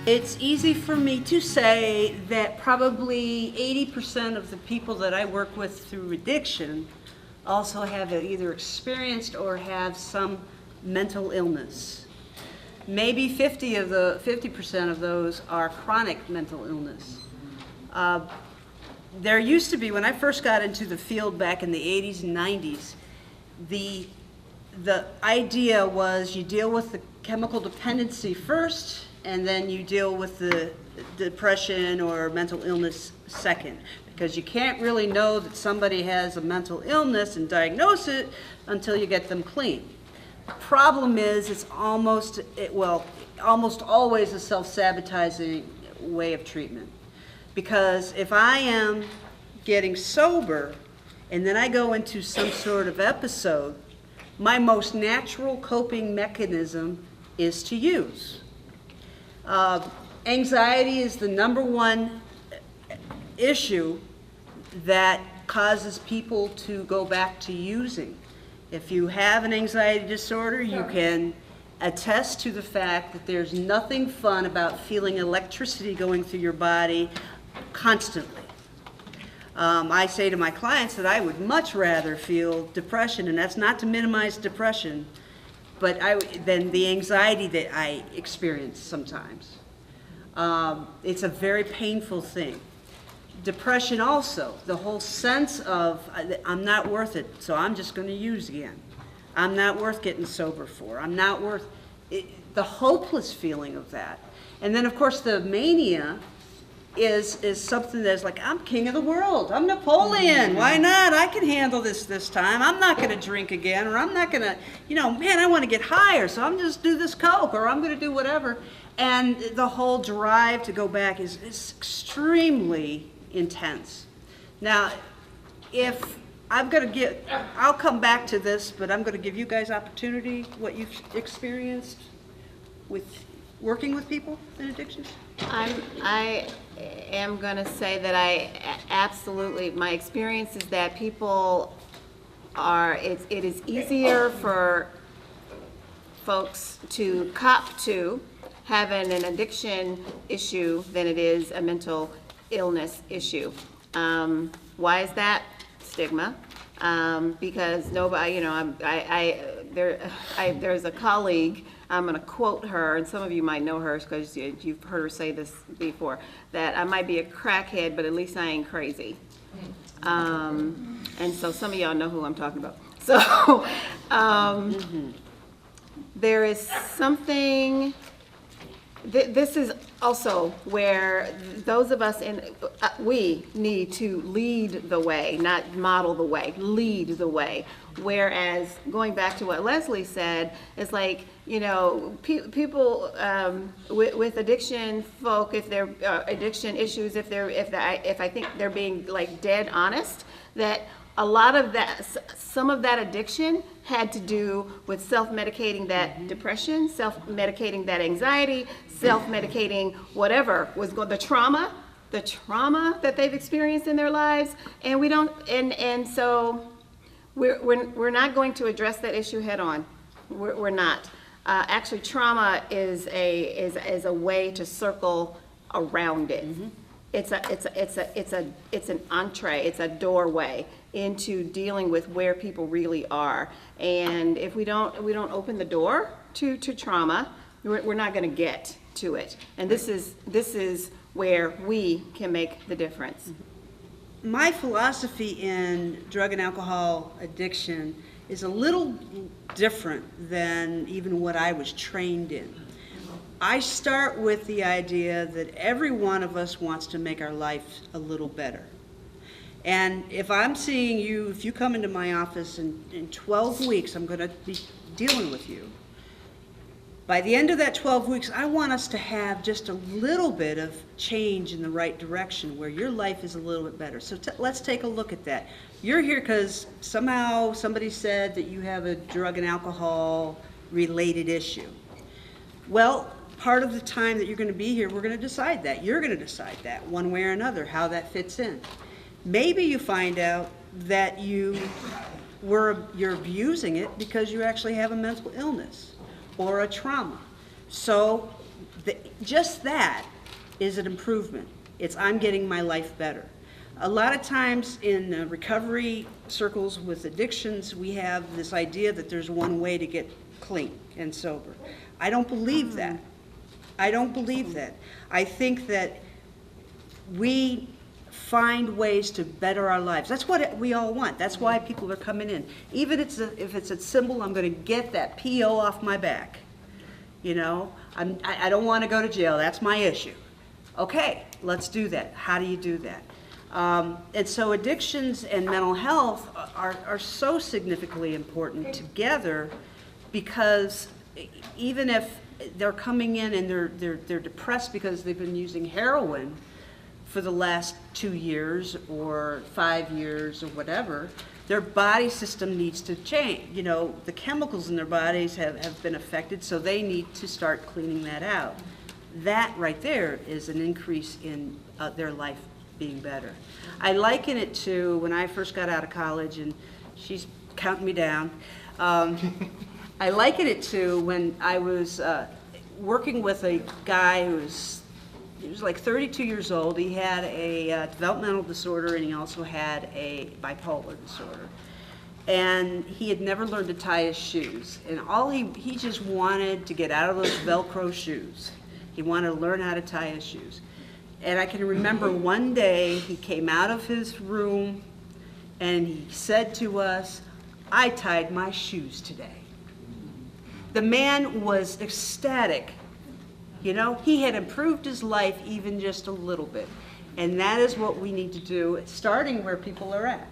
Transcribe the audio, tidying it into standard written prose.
It's easy for me to say that probably 80% of the people that I work with through addiction also have either experienced or have some mental illness. Maybe 50% of those are chronic mental illness. There used to be, when I first got into the field back in the 80s and 90s, the idea was you deal with the chemical dependency first, and then you deal with the depression or mental illness second, because you can't really know that somebody has a mental illness and diagnose it until you get them clean. The problem is it's almost always a self-sabotaging way of treatment, because if I am getting sober and then I go into some sort of episode, my most natural coping mechanism is to use. Anxiety is the number one issue that causes people to go back to using. If you have an anxiety disorder, you can attest to the fact that there's nothing fun about feeling electricity going through your body constantly. I say to my clients that I would much rather feel depression, and that's not to minimize depression, but than the anxiety that I experience sometimes. It's a very painful thing. Depression also, the whole sense of I'm not worth it, so I'm just going to use again. I'm not worth getting sober for. I'm not worth it, the hopeless feeling of that. And then of course the mania is something that's like, I'm king of the world. I'm Napoleon. Why not? I can handle this time. I'm not going to drink again, or I'm not going to, man, I want to get higher, so I'm just do this Coke, or I'm going to do whatever. And the whole drive to go back is extremely intense. Now, if I'm going to I'll come back to this, but I'm going to give you guys opportunity, what you've experienced with working with people in addictions. I am going to say that I absolutely, my experience is that people it is easier for folks to cop to having an addiction issue than it is a mental illness issue. Why is that? Stigma. Because nobody, there's a colleague, I'm going to quote her, and some of you might know her because you've heard her say this before, that I might be a crackhead, but at least I ain't crazy. And so some of y'all know who I'm talking about. So there is something, this is also where those of us we need to lead the way, not model the way, lead the way. Whereas going back to what Leslie said, it's like, people with addiction folk, if they're addiction issues, if I think they're being like dead honest, that a lot of that, some of that addiction had to do with self-medicating that depression, self-medicating that anxiety, self-medicating whatever was the trauma that they've experienced in their lives, and we don't, and so we're not going to address that issue head on. We're not. Actually, trauma is a way to circle around it. Mm-hmm. It's an entree. It's a doorway into dealing with where people really are. And if we don't open the door to trauma, we're not going to get to it. And this is where we can make the difference. My philosophy in drug and alcohol addiction is a little different than even what I was trained in. I start with the idea that every one of us wants to make our life a little better. And if I'm seeing you, if you come into my office in 12 weeks, I'm going to be dealing with you. By the end of that 12 weeks, I want us to have just a little bit of change in the right direction where your life is a little bit better. So let's take a look at that. You're here because somehow somebody said that you have a drug and alcohol related issue. Well, part of the time that you're going to be here, we're going to decide that. You're going to decide that one way or another, how that fits in. Maybe you find out that you're abusing it because you actually have a mental illness or a trauma. So just that is an improvement. It's I'm getting my life better. A lot of times in recovery circles with addictions, we have this idea that there's one way to get clean and sober. I don't believe that. I don't believe that. I think that we find ways to better our lives. That's what we all want. That's why people are coming in. Even if it's a symbol, I'm going to get that P.O. off my back. You know, I don't want to go to jail. That's my issue. Okay, let's do that. How do you do that? And so addictions and mental health are so significantly important together, because even if they're coming in and they're depressed because they've been using heroin for the last 2 years or 5 years or whatever, their body system needs to change. You know, the chemicals in their bodies have been affected, so they need to start cleaning that out. That right there is an increase in their life being better. I liken it to when I first got out of college, and she's counting me down. I liken it to when I was working with a guy who was like 32 years old. He had a developmental disorder, and he also had a bipolar disorder. And he had never learned to tie his shoes. And he just wanted to get out of those Velcro shoes. He wanted to learn how to tie his shoes. And I can remember one day he came out of his room and he said to us, "I tied my shoes today." The man was ecstatic. You know, he had improved his life even just a little bit. And that is what we need to do, starting where people are at.